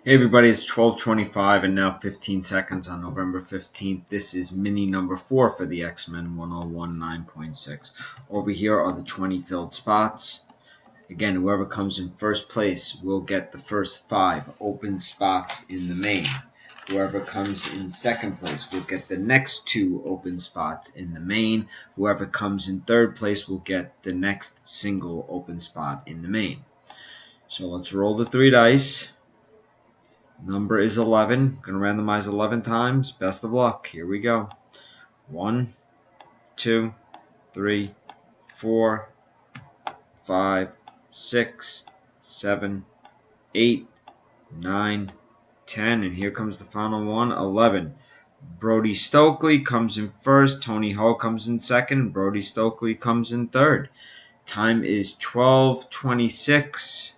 Hey everybody, it's 12:25 and now 15 seconds on November 15th. This is mini number 4 for the X-Men 1019.6. Over here are the 20 filled spots. Again, whoever comes in first place will get the first 5 open spots in the main. Whoever comes in second place will get the next 2 open spots in the main. Whoever comes in third place will get the next single open spot in the main. So let's roll the 3 dice. Number is 11. Going to randomize 11 times. Best of luck. Here we go. 1, 2, 3, 4, 5, 6, 7, 8, 9, 10. And here comes the final one, 11. Brody Stokely comes in first. Tony Ho comes in second. Brody Stokely comes in third. Time is 12:26.